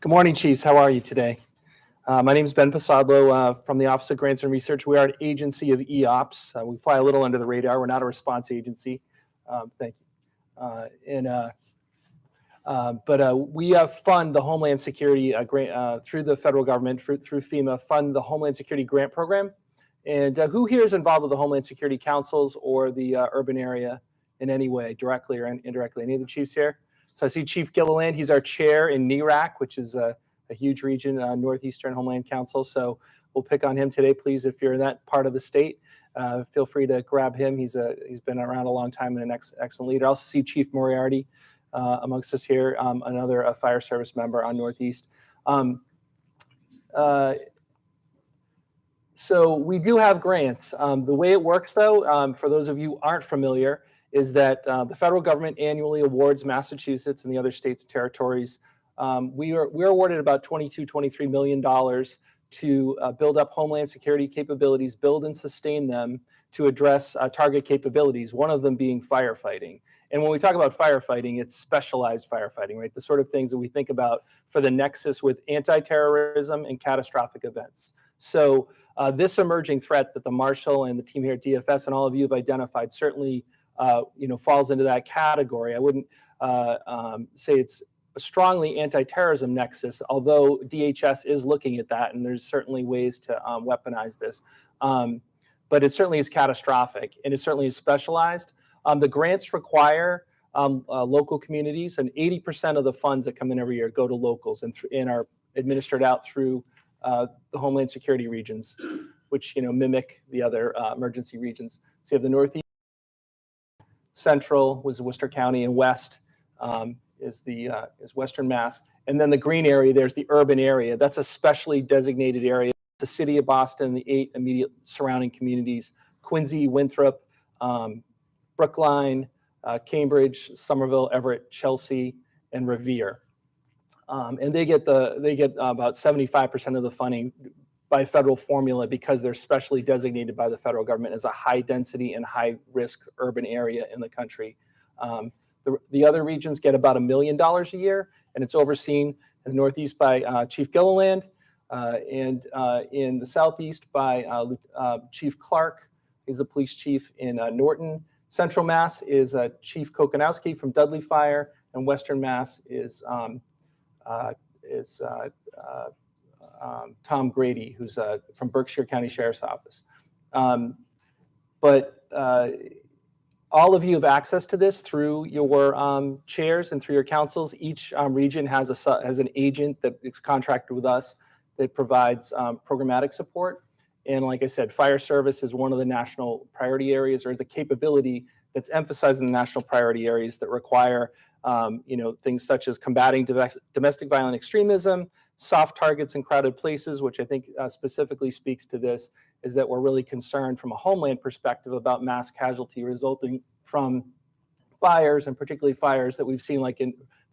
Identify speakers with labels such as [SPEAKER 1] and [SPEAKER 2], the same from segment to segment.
[SPEAKER 1] Good morning, Chiefs. How are you today? My name is Ben Podsiadlo from the Office of Grants and Research. We are an agency of EOPS. We fly a little under the radar. We're not a response agency. Thank you. We fund the Homeland Security grant through the federal government, through FEMA, fund the Homeland Security Grant Program. And who here is involved with the Homeland Security Councils or the urban area in any way, directly or indirectly? Any of the chiefs here? So I see Chief Gilliland. He's our chair in NERAC, which is a huge region, Northeastern Homeland Council. So we'll pick on him today, please. If you're in that part of the state, feel free to grab him. He's been around a long time and an excellent leader. I also see Chief Moriarty amongst us here, another fire service member on Northeast. So we do have grants. The way it works, though, for those of you who aren't familiar, is that the federal government annually awards Massachusetts and the other states and territories. We're awarded about $22–23 million to build up Homeland Security capabilities, build and sustain them to address target capabilities, one of them being firefighting. And when we talk about firefighting, it's specialized firefighting, right? The sort of things that we think about for the nexus with anti-terrorism and catastrophic events. So this emerging threat that the Marshal and the team here at DFS and all of you have identified certainly falls into that category. I wouldn't say it's a strongly anti-terrorism nexus, although DHS is looking at that, and there's certainly ways to weaponize this. But it certainly is catastrophic, and it certainly is specialized. The grants require local communities, and 80% of the funds that come in every year go to locals and are administered out through the Homeland Security regions, which mimic the other emergency regions. So you have the Northeast, Central was Worcester County, and West is Western Mass. And then the green area, there's the urban area. That's a specially designated area. The city of Boston, the 8 immediate surrounding communities, Quincy, Winthrop, Brookline, Cambridge, Somerville, Everett, Chelsea, and Revere. And they get about 75% of the funding by federal formula because they're specially designated by the federal government as a high density and high risk urban area in the country. The other regions get about $1 million a year, and it's overseen in the Northeast by Chief Gilliland, and in the Southeast by Chief Clark. He's the police chief in Norton. Central Mass is Chief Kokonowski from Dudley Fire, and Western Mass is Tom Grady, who's from Berkshire County Sheriff's Office. But all of you have access to this through your chairs and through your councils. Each region has an agent that is contracted with us that provides programmatic support. And like I said, fire service is one of the national priority areas, or is a capability that's emphasized in the national priority areas that require things such as combating domestic violent extremism, soft targets in crowded places, which I think specifically speaks to this, is that we're really concerned from a homeland perspective about mass casualty resulting from fires, and particularly fires that we've seen that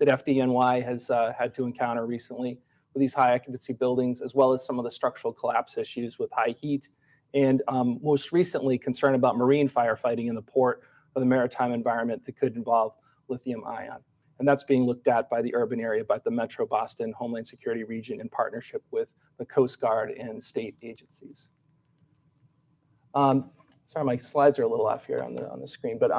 [SPEAKER 1] FDNY has had to encounter recently with these high occupancy buildings, as well as some of the structural collapse issues with high heat, and most recently concern about marine firefighting in the port or the maritime environment that could involve lithium-ion. And that's being looked at by the urban area, by the Metro Boston Homeland Security region in partnership with the Coast Guard and state agencies. Sorry, my slides are a little off here on the screen, but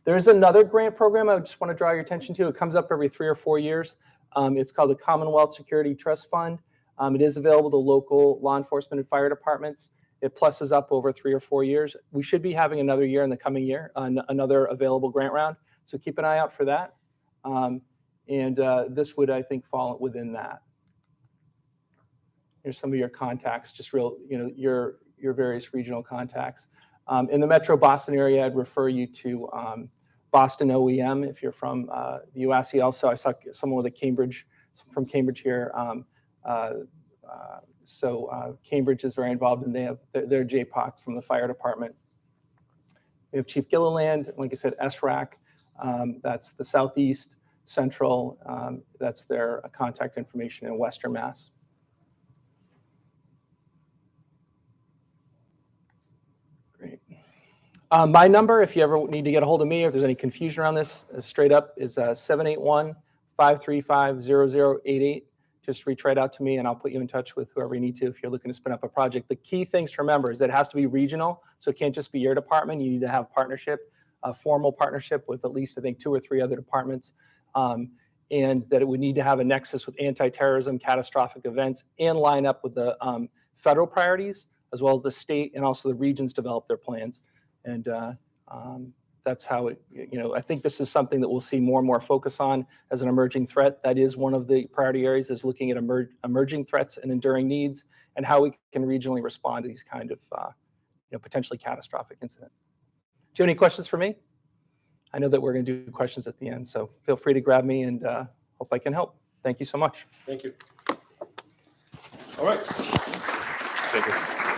[SPEAKER 1] there's another grant program I just want to draw your attention to. It comes up every 3 or 4 years. It's called the Commonwealth Security Trust Fund. It is available to local law enforcement and fire departments. It pluses up over 3 or 4 years. We should be having another year in the coming year, another available grant round. So keep an eye out for that. This would, I think, fall within that. Here's some of your contacts, just your various regional contacts. In the Metro Boston area, I'd refer you to Boston OEM if you're from the UASC. Also, I saw someone with from Cambridge here. Cambridge is very involved, and they're JPOC from the fire department. We have Chief Gilliland, like I said, SRAC. That's the Southeast, Central. That's their contact information in Western Mass. Great. My number, if you ever need to get a hold of me, or if there's any confusion around this, straight up is 781-535-0088. just reach right out to me and I'll put you in touch with whoever you need to if you're looking to spin up a project. The key things to remember is that it has to be regional, so it can't just be your department. You need to have partnership, a formal partnership with at least, I think, 2 or 3 other departments, and that it would need to have a nexus with anti-terrorism, catastrophic events, and line up with the federal priorities, as well as the state and also the regions develop their plans. And that's how it, I think this is something that we'll see more and more focus on as an emerging threat. That is one of the priority areas, is looking at emerging threats and enduring needs and how we can regionally respond to these kind of potentially catastrophic incidents. Do you have any questions for me? I know that we're going to do questions at the end, so feel free to grab me, and hope I can help. Thank you so much.
[SPEAKER 2] Thank you. All right. Thank you.